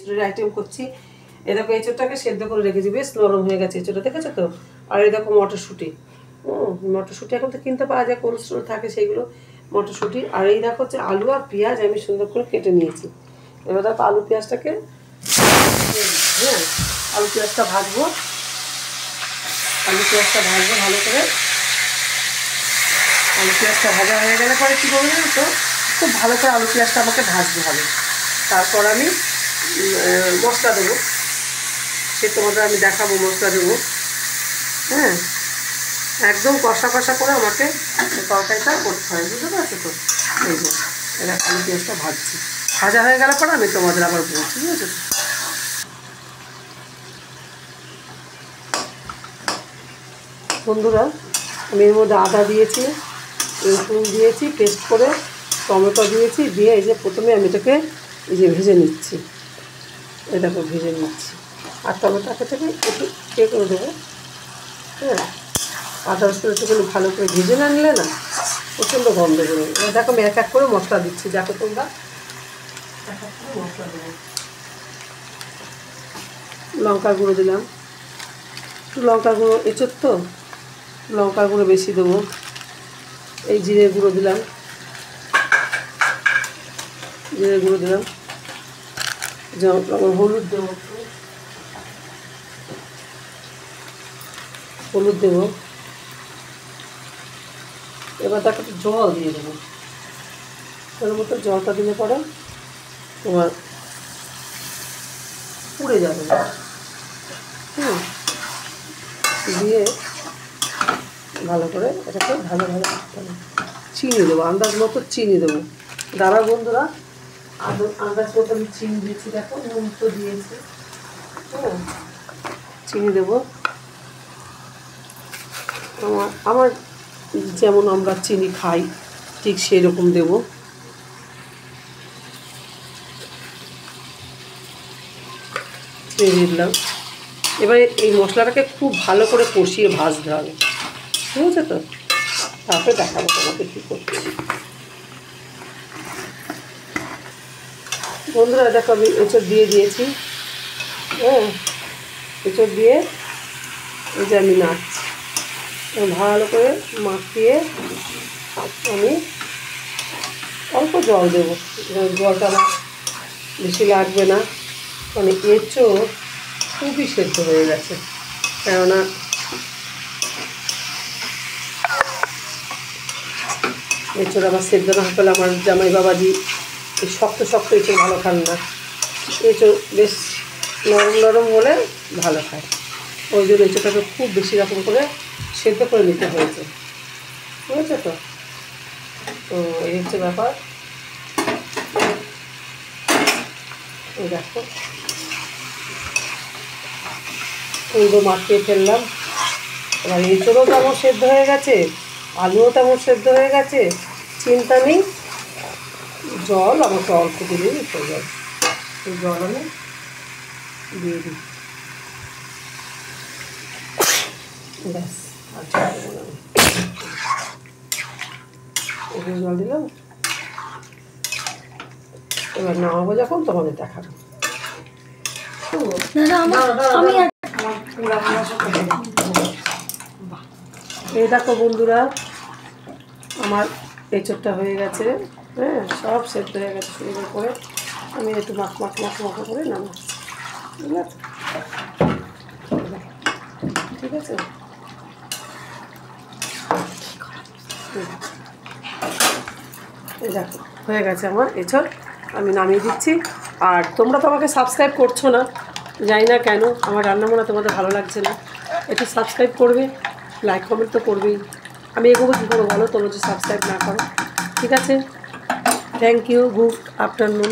এঁচোড়ের item করছি। এই দেখো এঁচোড়টাকে সেদ্ধ করে রেখেছি, বেশ নরম হয়ে গেছে এঁচোড়টা, দেখেছো তো। আর এই দেখো মটরশুঁটি, মটরশুঁটি এখন তো কিনতে পাওয়া যায়, কোল্ড স্টোরে থাকে সেইগুলো মটরশুঁটি। আর এই দেখো হচ্ছে আলু আর পেঁয়াজ আমি সুন্দর করে কেটে নিয়েছি। এবার দেখো আলু পেঁয়াজটাকে, হ্যাঁ আলু পেঁয়াজটা ভাজবো, আলু পেঁয়াজটা ভাজবো ভালো করে। আলু পেঁয়াজটা ভাজা হয়ে গেলে পরে কী করবো জানো তো, খুব ভালো করে আলু পেঁয়াজটা আমাকে ভাজতে হবে। তারপর আমি মশলা দেবো, সে তোমাদের আমি দেখাবো মশলা দেবো। হ্যাঁ একদম কষা কষা করে আমাকে তরকারিটা করতে হয়, বুঝতে পারছো তো। এই যে এবার আলু পেঁয়াজটা ভাজছি, ভাজা হয়ে গেলে পরে আমি তোমাদের আবার বলছি, বুঝেছো তো। বন্ধুরা আমি এর মধ্যে আদা দিয়েছি, রসুন দিয়েছি পেস্ট করে, টমেটো দিয়েছি, দিয়ে এই যে প্রথমে আমি এটাকে এই যে ভেজে নিচ্ছি, এটাকে ভেজে নিচ্ছি। আর টমেটোটাকে থেকে একটু করে দেবো, হ্যাঁ আদা রসুন একটুখানি ভালো করে ভেজে না নিলে না প্রচণ্ড গন্ধ বেরোবে। এবার দেখো আমি এক এক করে মশলা দিচ্ছি, দেখো তোমরা এক এক করে মশলা দেবো। লঙ্কার গুঁড়ো দিলাম, একটু লঙ্কার গুঁড়ো, এঁচোড় তো লঙ্কার গুঁড়ো বেশি দেবো। এই জিরে গুঁড়ো দিলাম, জিরে গুঁড়ো দিলাম, হলুদ দেবো, হলুদ দেবো। এবার তাকে একটু জল দিয়ে দেবো, ওর মতো জলটা দিলে পরে তোমার পুড়ে যাবে না। দিয়ে ভালো করে এটাকে ভালো ভালো করতে হবে। চিনি দেবো আন্দাজ মতো, চিনি দেবো। দাঁড়া বন্ধুরা, আন্দাজ মতো আমি চিনি দিয়েছি, দেখো নুন তো দিয়েছি, হ্যাঁ চিনি দেবো আমার যেমন আমরা চিনি খাই ঠিক সেই রকম দেবো। চিনি দিলাম। এবারে এই মশলাটাকে খুব ভালো করে কষিয়ে ভাজতে হবে, ঠিক আছে তো। তারপরে দেখাবো তোমাকে কী করছি। বন্ধুরা দেখো আমি এঁচোড় দিয়ে দিয়েছি, হ্যাঁ এঁচোড় দিয়ে এই যে আমি নাড়ছি, ভালো করে মাখিয়ে আমি অল্প জল দেবো, জলটা আমার বেশি লাগবে না, মানে এঁচোড় খুবই সেদ্ধ হয়ে গেছে। কেননা এঁচোড় আবার সেদ্ধ না হলে আমার জামাই বাবাজি এই শক্ত শক্ত এঁচোড় ভালো খান না, এঁচোড় বেশ নরম নরম হলে ভালো খায়। ওই জন্য এঁচোড়টাকে খুব বেশি রকম করে সেদ্ধ করে নিতে হয়েছে, বুঝেছো তো। তো এই হচ্ছে ব্যাপার। এই দেখো পুরো মাখিয়ে ফেললাম। এবার এঁচোড়ও তেমন সেদ্ধ হয়ে গেছে, আলুও তেমন সেদ্ধ হয়ে গেছে, চিন্তা নেই। জল আমাকে অল্প দিলেই হয়ে যাবে, এই জল আমি দিয়ে দিই, ব্যাস আর জল দিলাম। এবার নামাবো যখন তোমাদের দেখাবো। এই দেখো বন্ধুরা আমার এঁচোড়টা হয়ে গেছে, হ্যাঁ সব সেদ্ধ হয়ে গেছে সুন্দর করে। আমি একটু মাখো করে নামাচ্ছি, বুঝলে, ঠিক আছে। এই দেখো হয়ে গেছে আমার এঁচোড়, আমি নামিয়ে দিচ্ছি। আর তোমরা তো আমাকে সাবস্ক্রাইব করছো না, জানি না কেন, আমার রান্না বান্না তোমাদের ভালো লাগছে না। একটু সাবস্ক্রাইব করবে, লাইক কমেন্ট তো করবেই। আমি এগোবো কী করবো বলো, তোমরা যদি সাবস্ক্রাইব না করো, ঠিক আছে। Thank you, good afternoon.